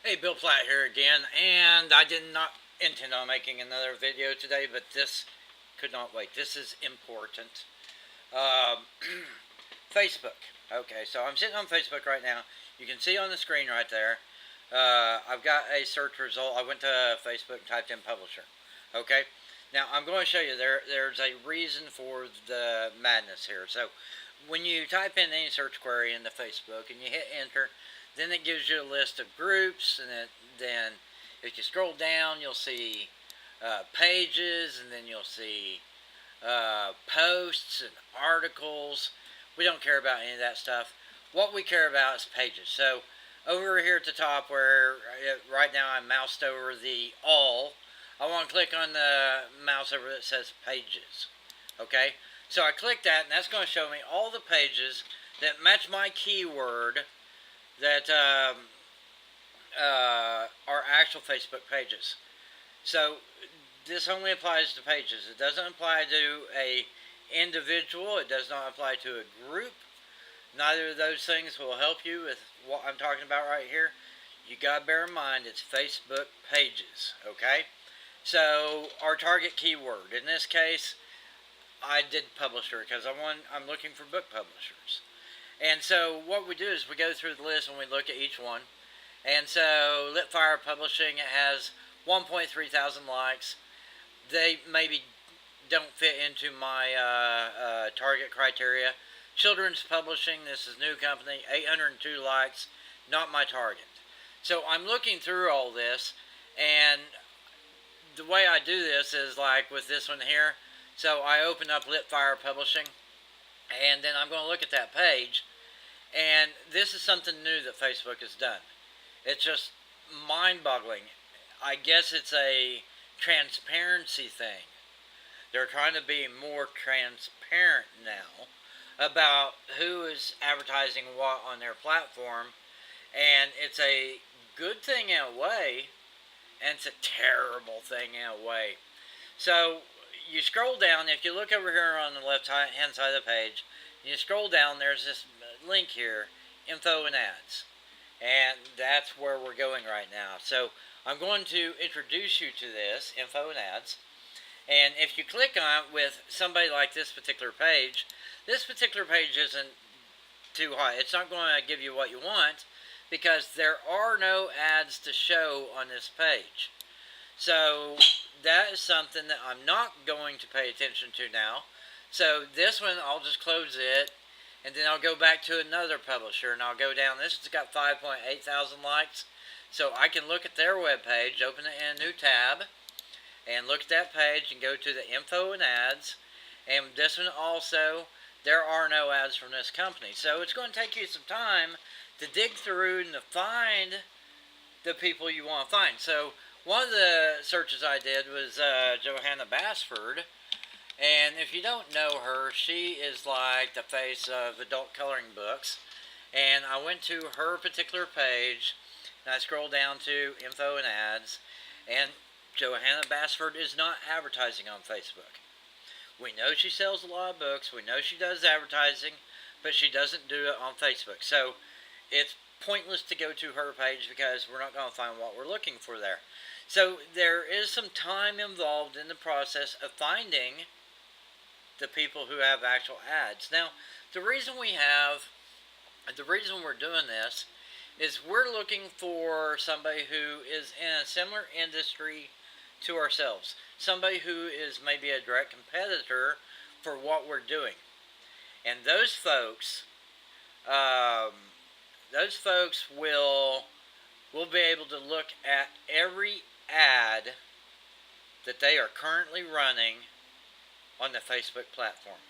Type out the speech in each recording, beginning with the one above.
Hey, Bill Platt here again, and I did not intend on making another video today, but this could not wait. This is important. Um, Facebook. Okay, so I'm sitting on Facebook right now. You can see on the screen right there. I've got a search result. I went to Facebook and typed in publisher. Okay, now I'm going to show you there's a reason for the madness here. So when you type in any search query into Facebook and you hit enter, then it gives you a list of groups, and then if you scroll down, you'll see pages, and then you'll see posts and articles. We don't care about any of that stuff. What we care about is pages. So over here at the top, where right now I'm moused over the all, I want to click on the mouse over that says pages. Okay, so I click that, and that's going to show me all the pages that match my keyword that are actual Facebook pages. So this only applies to pages. It doesn't apply to a individual. It does not apply to a group. Neither of those things will help you with what I'm talking about right here. You gotta bear in mind it's Facebook pages. Okay. So our target keyword in this case, I did publisher because I'm looking for book publishers. And so what we do is we go through the list and we look at each one. And so Litfire Publishing has 1.3 thousand likes. They maybe don't fit into my target criteria. Children's Publishing, this is a new company, 802 likes, not my target. So I'm looking through all this, and the way I do this is like with this one here. So I open up Litfire Publishing, and then I'm going to look at that page, and this is something new that Facebook has done. It's just mind-boggling. I guess it's a transparency thing. They're trying to be more transparent now about who is advertising what on their platform, and it's a good thing in a way, and it's a terrible thing in a way. So you scroll down. If you look over here on the left hand side of the page, you scroll down, there's this link here, info and ads. And that's where we're going right now. So I'm going to introduce you to this, info and ads. And if you click on it with somebody like this particular page isn't too high. It's not going to give you what you want because there are no ads to show on this page. So that is something that I'm not going to pay attention to now. So this one, I'll just close it, and then I'll go back to another publisher, and I'll go down. This has got 5.8 thousand likes. So I can look at their webpage, open it in a new tab, and look at that page and go to the info and ads. And this one also, there are no ads from this company. So it's going to take you some time to dig through and to find the people you want to find. So one of the searches I did was Johanna Basford. And if you don't know her, she is like the face of adult coloring books. And I went to her particular page, and I scrolled down to info and ads, and Johanna Basford is not advertising on Facebook. We know she sells a lot of books, we know she does advertising, but she doesn't do it on Facebook. So it's pointless to go to her page because we're not going to find what we're looking for there. So there is some time involved in the process of finding the people who have actual ads. Now, the reason we're doing this is we're looking for somebody who is in a similar industry to ourselves. Somebody who is maybe a direct competitor for what we're doing. And those folks will be able to look at every ad that they are currently running on the Facebook platform.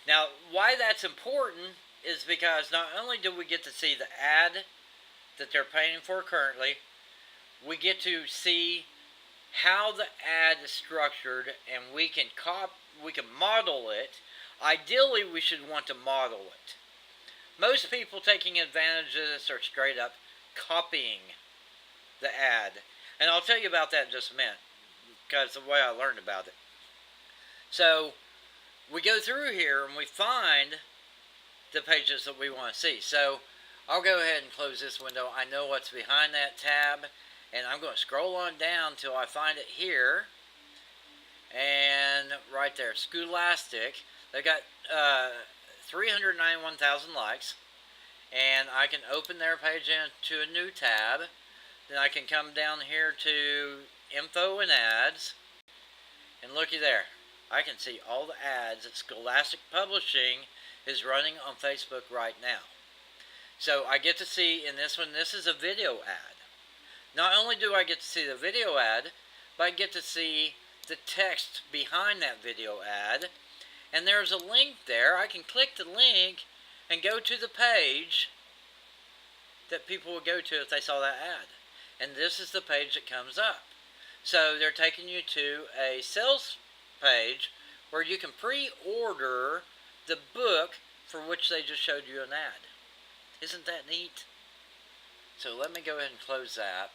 Now, why that's important is because not only do we get to see the ad that they're paying for currently, we get to see how the ad is structured, and we can model it. Ideally, we should want to model it. Most people taking advantage of this are straight up copying the ad. And I'll tell you about that in just a minute, because of the way I learned about it. So we go through here and we find the pages that we want to see. So I'll go ahead and close this window. I know what's behind that tab, and I'm going to scroll on down till I find it here. And right there, Scholastic. They got 391,000 likes. And I can open their page into a new tab. Then I can come down here to Info and Ads. And looky there. I can see all the ads that Scholastic Publishing is running on Facebook right now. So I get to see in this one, this is a video ad. Not only do I get to see the video ad, but I get to see the text behind that video ad. And there's a link there. I can click the link and go to the page that people would go to if they saw that ad. And this is the page that comes up. So they're taking you to a sales page where you can pre-order the book for which they just showed you an ad. Isn't that neat? So let me go ahead and close that.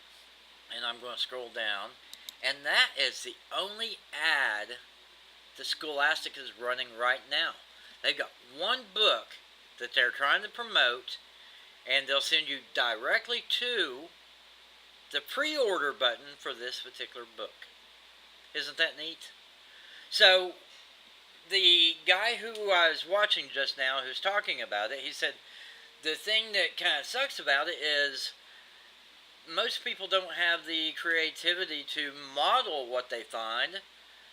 And I'm going to scroll down. And that is the only ad that Scholastic is running right now. They've got one book that they're trying to promote, and they'll send you directly to the pre-order button for this particular book. Isn't that neat? So the guy who I was watching just now who's talking about it, he said the thing that kind of sucks about it is most people don't have the creativity to model what they find.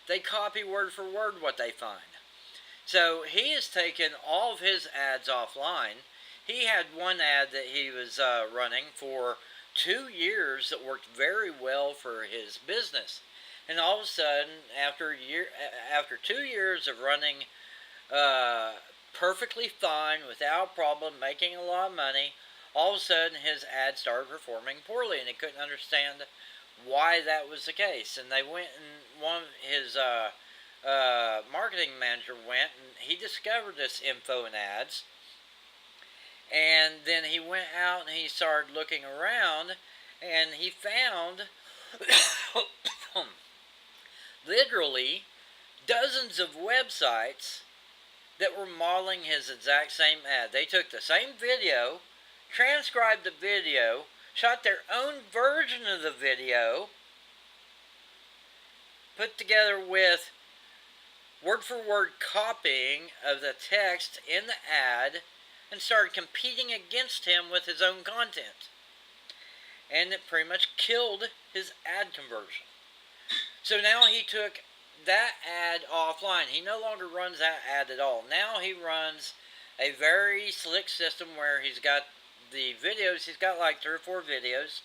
They copy word for word what they find. So he has taken all of his ads offline. He had one ad that he was running for 2 years that worked very well for his business. And all of a sudden, after 2 years of running perfectly fine, without problem, making a lot of money, all of a sudden his ad started performing poorly, and he couldn't understand why that was the case. And they went, and one of his marketing manager went, and he discovered this Info and Ads. And then he went out and he started looking around, and he found literally dozens of websites that were modeling his exact same ad. They took the same video, transcribed the video, shot their own version of the video, put together with word-for-word copying of the text in the ad, and started competing against him with his own content. And it pretty much killed his ad conversion. So now he took that ad offline. He no longer runs that ad at all. Now he runs a very slick system where he's got the videos. He's got like 3 or 4 videos.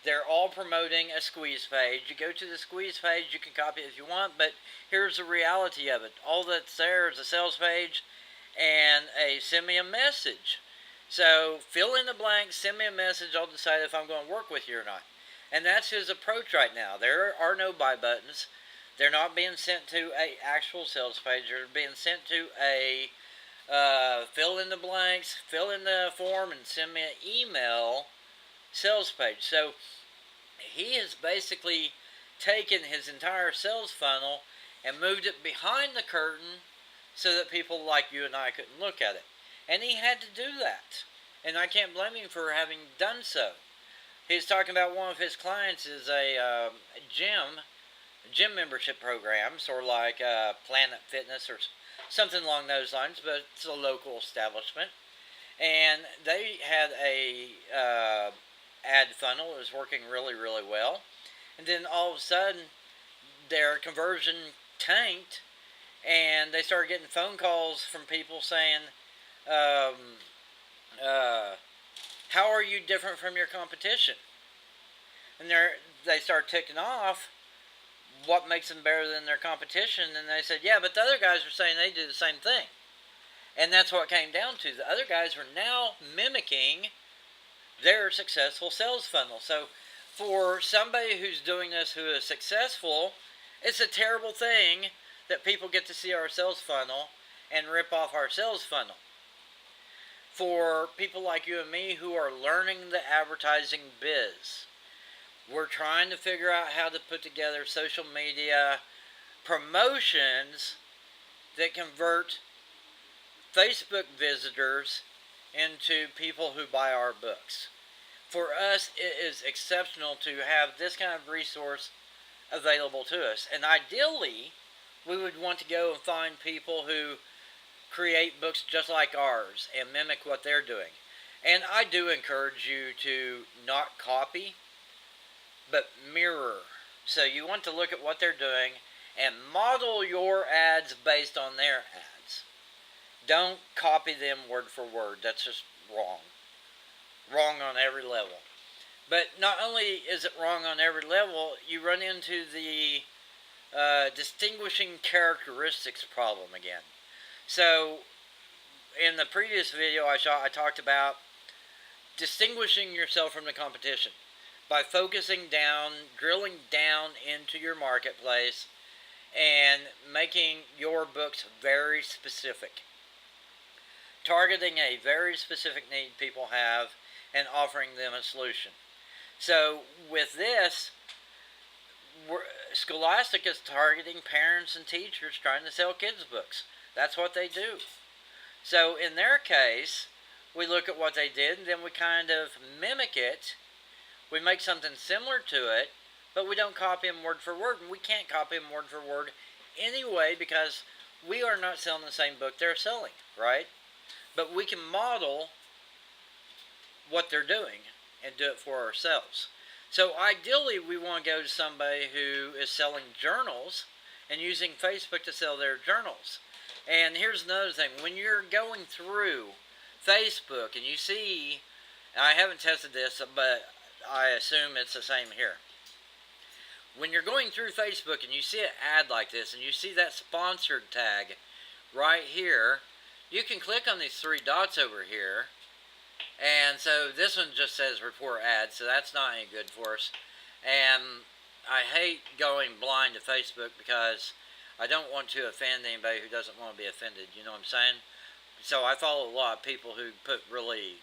They're all promoting a squeeze page. You go to the squeeze page, you can copy it if you want, but here's the reality of it. All that's there is a sales page and a send me a message. So fill in the blanks, send me a message, I'll decide if I'm going to work with you or not. And that's his approach right now. There are no buy buttons. They're not being sent to a actual sales page. They're being sent to a fill in the blanks, fill in the form, and send me an email sales page. So he has basically taken his entire sales funnel and moved it behind the curtain so that people like you and I couldn't look at it. And he had to do that. And I can't blame him for having done so. He's talking about one of his clients is a gym membership program, sort of like Planet Fitness or something along those lines, but it's a local establishment. And they had a ad funnel that was working really, really well. And then all of a sudden, their conversion tanked, and they started getting phone calls from people saying, how are you different from your competition? And they start ticking off what makes them better than their competition, and they said, yeah, but the other guys are saying they do the same thing. And that's what it came down to. The other guys were now mimicking their successful sales funnel. So for somebody who's doing this who is successful, it's a terrible thing that people get to see our sales funnel and rip off our sales funnel. For people like you and me who are learning the advertising biz, we're trying to figure out how to put together social media promotions that convert Facebook visitors into people who buy our books. For us, it is exceptional to have this kind of resource available to us. And ideally, we would want to go and find people who create books just like ours and mimic what they're doing. And I do encourage you to not copy, but mirror. So you want to look at what they're doing and model your ads based on their ads. Don't copy them word for word. That's just wrong. Wrong on every level. But not only is it wrong on every level, you run into the distinguishing characteristics problem again. So, in the previous video I talked about distinguishing yourself from the competition by focusing down, drilling down into your marketplace, and making your books very specific. Targeting a very specific need people have and offering them a solution. So with this, Scholastic is targeting parents and teachers trying to sell kids' books. That's what they do. So in their case, we look at what they did and then we kind of mimic it. We make something similar to it, but we don't copy them word for word. And we can't copy them word for word anyway because we are not selling the same book they're selling, right? But we can model what they're doing and do it for ourselves. So ideally, we want to go to somebody who is selling journals and using Facebook to sell their journals. And here's another thing. When you're going through Facebook and you see, I haven't tested this, but I assume it's the same here. When you're going through Facebook and you see an ad like this and you see that sponsored tag right here, you can click on these three dots over here. And so this one just says report ads, so that's not any good for us. And I hate going blind to Facebook because I don't want to offend anybody who doesn't want to be offended, you know what I'm saying? So I follow a lot of people who put really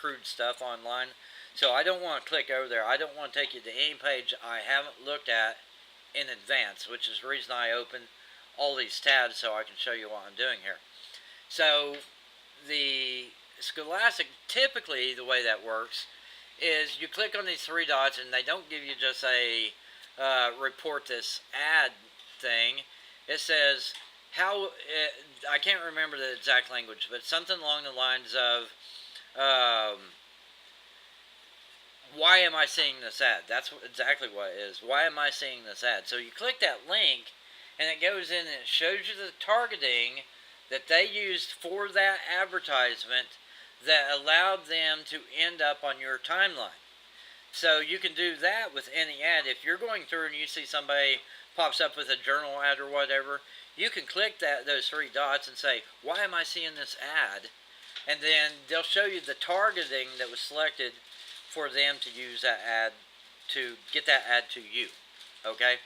crude stuff online. So I don't want to click over there. I don't want to take you to any page I haven't looked at in advance, which is the reason I open all these tabs so I can show you what I'm doing here. So the Scholastic, typically the way that works is you click on these three dots and they don't give you just a report this ad thing. It says I can't remember the exact language, but something along the lines of why am I seeing this ad? That's exactly what it is. Why am I seeing this ad? So you click that link and it goes in and it shows you the targeting that they used for that advertisement that allowed them to end up on your timeline. So you can do that with any ad. If you're going through and you see somebody pops up with a journal ad or whatever, you can click those three dots and say, why am I seeing this ad? And then they'll show you the targeting that was selected for them to use that ad to get that ad to you. Okay?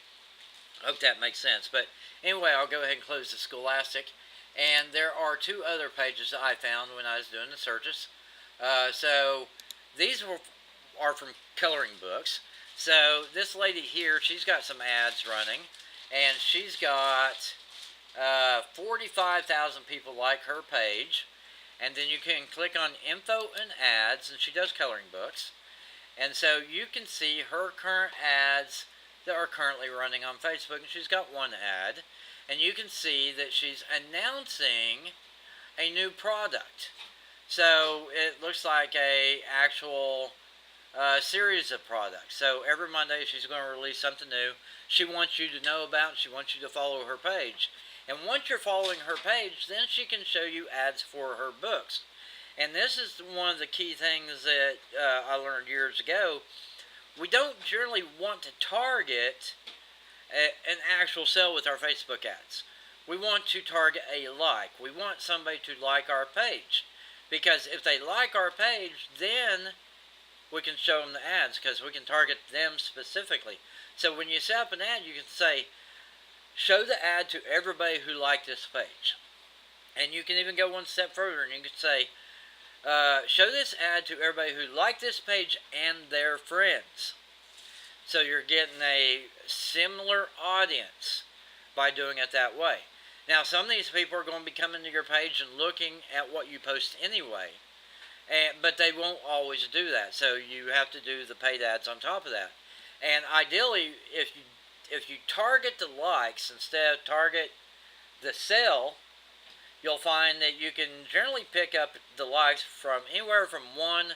I hope that makes sense. But anyway, I'll go ahead and close the Scholastic. And there are two other pages that I found when I was doing the searches. So these are from coloring books. So this lady here, she's got some ads running. And she's got 45,000 people like her page. And then you can click on info and ads. And she does coloring books. And so you can see her current ads that are currently running on Facebook. And she's got one ad. And you can see that she's announcing a new product. So it looks like a actual series of products. So every Monday she's going to release something new. She wants you to know about. She wants you to follow her page. And once you're following her page, then she can show you ads for her books. And this is one of the key things that I learned years ago. We don't generally want to target an actual sale with our Facebook ads. We want to target a like. We want somebody to like our page. Because if they like our page, then we can show them the ads because we can target them specifically. So when you set up an ad, you can say, show the ad to everybody who liked this page. And you can even go one step further and you can say, show this ad to everybody who liked this page and their friends. So you're getting a similar audience by doing it that way. Now, some of these people are going to be coming to your page and looking at what you post anyway. but they won't always do that. So you have to do the paid ads on top of that. And ideally, if you target the likes instead of target the sell, you'll find that you can generally pick up the likes from anywhere from 1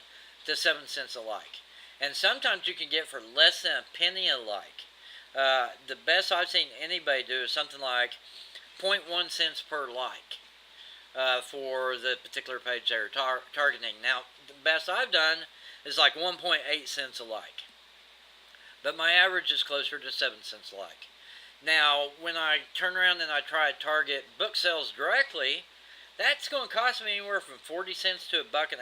to 7 cents a like. And sometimes you can get for less than a penny a like. The best I've seen anybody do is something like 0.1 cents per like for the particular page they're targeting. Now, the best I've done is like 1.8 cents a like. But my average is closer to 7 cents a like. Now, when I turn around and I try to target book sales directly, that's going to cost me anywhere from 40 cents to $1.50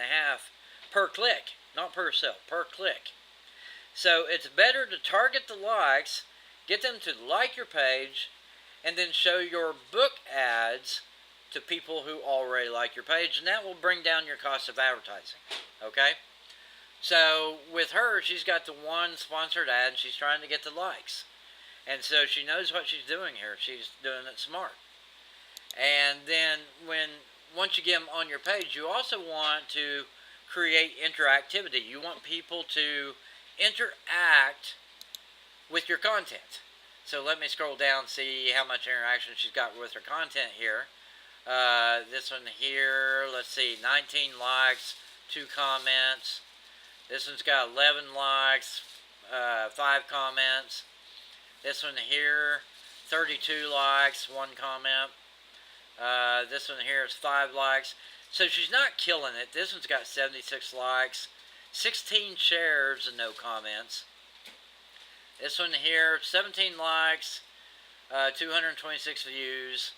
per click. Not per sale, per click. So it's better to target the likes, get them to like your page, and then show your book ads to people who already like your page, and that will bring down your cost of advertising. Okay? So with her, she's got the one sponsored ad, and she's trying to get the likes. And so she knows what she's doing here. She's doing it smart. And then once you get them on your page, you also want to create interactivity. You want people to interact with your content. So let me scroll down and see how much interaction she's got with her content here. This one here, let's see, 19 likes, 2 comments. This one's got 11 likes, 5 comments. This one here, 32 likes, 1 comment. This one here is 5 likes. So she's not killing it. This one's got 76 likes, 16 shares and no comments. This one here, 17 likes, 226 views.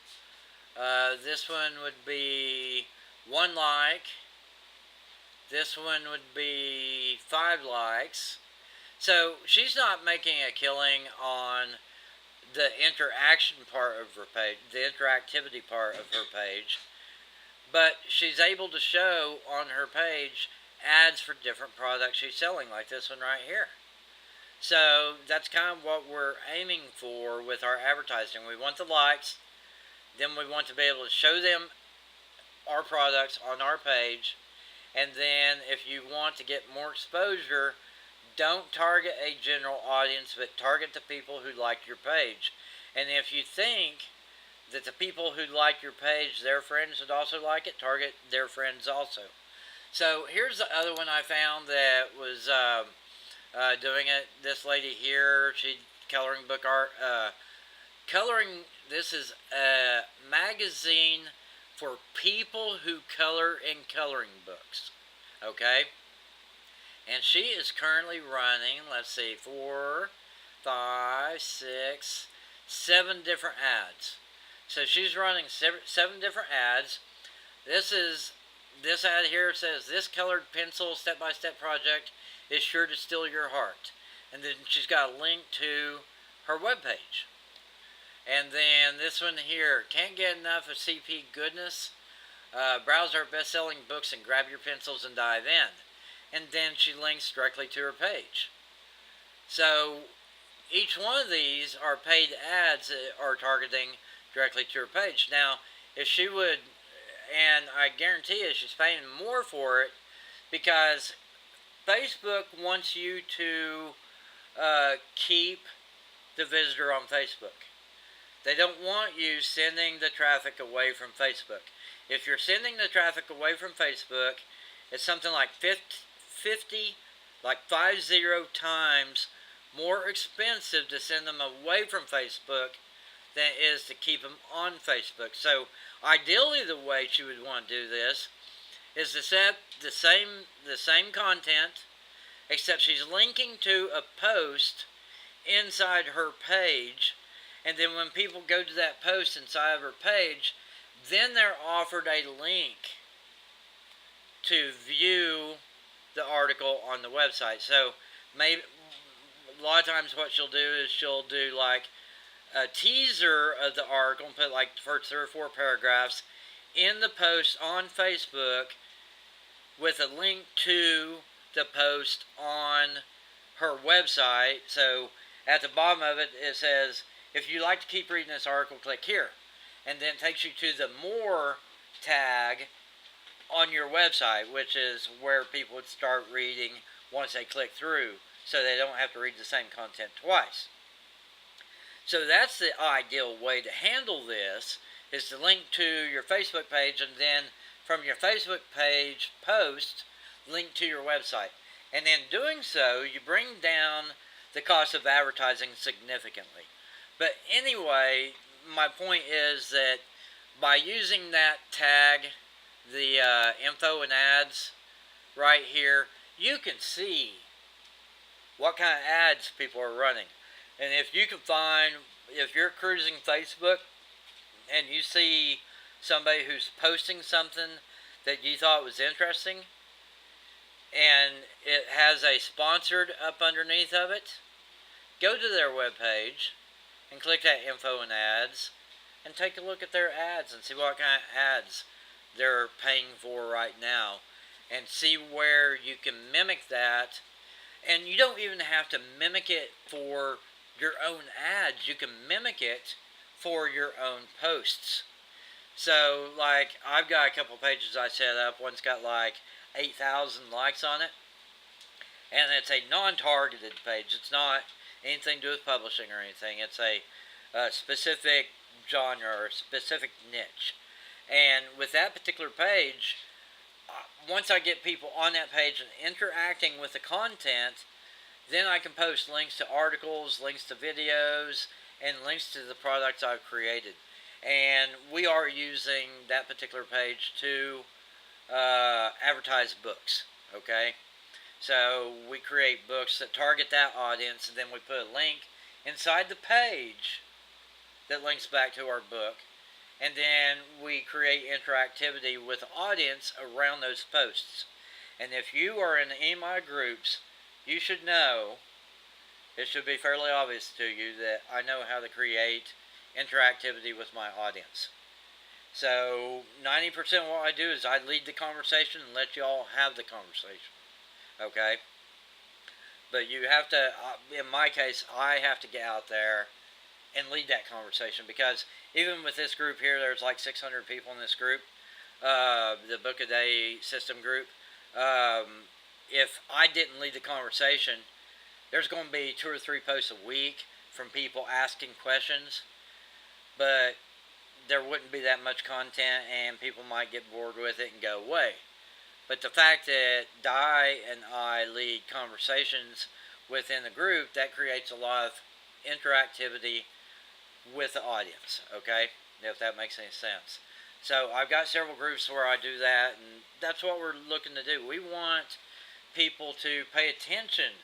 This one would be 1 like. This one would be 5 likes. So she's not making a killing on the interaction part of her page, the interactivity part of her page, but she's able to show on her page ads for different products she's selling, like this one right here. So that's kind of what we're aiming for with our advertising. We want the likes, then we want to be able to show them our products on our page, and then if you want to get more exposure, don't target a general audience, but target the people who like your page. And if you think that the people who like your page, their friends would also like it, target their friends also. So here's the other one I found that was doing it. This lady here, she coloring book art. This is a magazine for people who color in coloring books. Okay? And she is currently running, let's see, 4, 5, 6, 7 different ads. So she's running 7 different ads. This ad here says, "This colored pencil step-by-step project is sure to steal your heart." And then she's got a link to her webpage. And then this one here, "Can't get enough of CP goodness? Browse our best-selling books and grab your pencils and dive in." And then she links directly to her page. So each one of these are paid ads that are targeting directly to her page. Now, if she would, and I guarantee you she's paying more for it, because Facebook wants you to keep the visitor on Facebook. They don't want you sending the traffic away from Facebook. If you're sending the traffic away from Facebook, it's something like 50 times more expensive to send them away from Facebook than it is to keep them on Facebook. So ideally, the way she would want to do this is to set the same content, except she's linking to a post inside her page, and then when people go to that post inside of her page, then they're offered a link to view the article on the website. So maybe a lot of times what she'll do is she'll do like a teaser of the article and put like the first 3 or 4 paragraphs in the post on Facebook with a link to the post on her website. So at the bottom of it, it says, "If you'd like to keep reading this article, click here." And then it takes you to the more tag on your website, which is where people would start reading once they click through, so they don't have to read the same content twice. So that's the ideal way to handle this, is to link to your Facebook page, and then from your Facebook page post, link to your website. And in doing so, you bring down the cost of advertising significantly. But anyway, my point is that by using that tag, the info and ads right here, you can see what kind of ads people are running. And if you can find, if you're cruising Facebook and you see somebody who's posting something that you thought was interesting, and it has a sponsored up underneath of it, go to their webpage and click that info and ads and take a look at their ads and see what kind of ads they're paying for right now, and see where you can mimic that. And you don't even have to mimic it for your own ads. You can mimic it for your own posts. So, like, I've got a couple pages I set up. One's got like 8,000 likes on it, and it's a non-targeted page. It's not anything to do with publishing or anything. It's a specific genre or specific niche. And with that particular page, once I get people on that page and interacting with the content, then I can post links to articles, links to videos, and links to the products I've created. And we are using that particular page to advertise books, okay? So we create books that target that audience, and then we put a link inside the page that links back to our book. And then we create interactivity with the audience around those posts. And if you are in any of my groups, you should know, it should be fairly obvious to you that I know how to create interactivity with my audience. So 90% of what I do is I lead the conversation and let you all have the conversation. Okay? But you have to, in my case, I have to get out there and lead that conversation, because even with this group here, there's like 600 people in this group, the Book a Day system group. If I didn't lead the conversation, there's going to be 2 or 3 posts a week from people asking questions, but there wouldn't be that much content, and people might get bored with it and go away. But the fact that Di and I lead conversations within the group, that creates a lot of interactivity with the audience, okay? If that makes any sense. So I've got several groups where I do that, and that's what we're looking to do. We want people to pay attention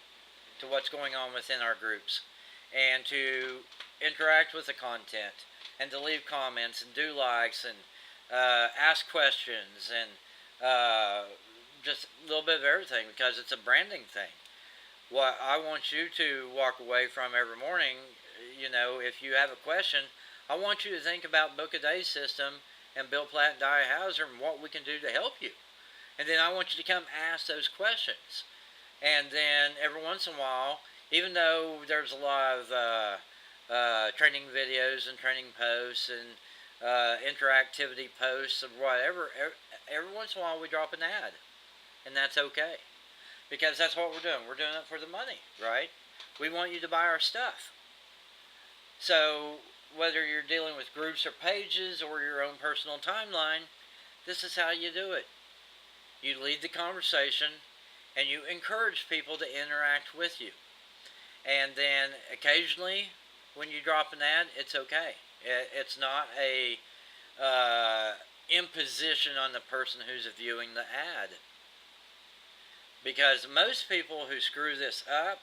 to what's going on within our groups, and to interact with the content, and to leave comments, and do likes, and ask questions, and just a little bit of everything, because it's a branding thing. What I want you to walk away from every morning, if you have a question, I want you to think about Book a Day system and Bill Platt and Di Hauser and what we can do to help you. And then I want you to come ask those questions. And then every once in a while, even though there's a lot of training videos and training posts and interactivity posts and whatever, every once in a while we drop an ad. And that's okay. Because that's what we're doing. We're doing it for the money, right? We want you to buy our stuff. So whether you're dealing with groups or pages or your own personal timeline, this is how you do it. You lead the conversation, and you encourage people to interact with you. And then occasionally, when you drop an ad, it's okay. It's not a imposition on the person who's viewing the ad. Because most people who screw this up,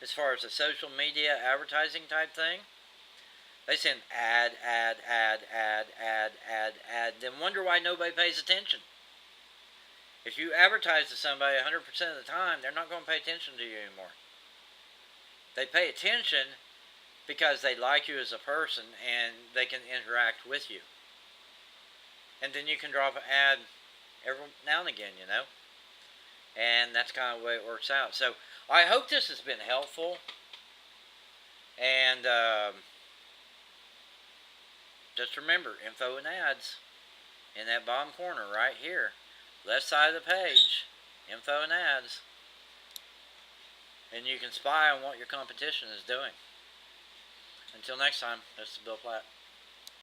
as far as the social media advertising type thing, they send ad, then wonder why nobody pays attention. If you advertise to somebody 100% of the time, they're not going to pay attention to you anymore. They pay attention because they like you as a person and they can interact with you. And then you can drop an ad every now and again, And that's kind of the way it works out. So I hope this has been helpful. And just remember, info and ads in that bottom corner right here. left side of the page, info and ads. And you can spy on what your competition is doing. Until next time, this is Bill Platt.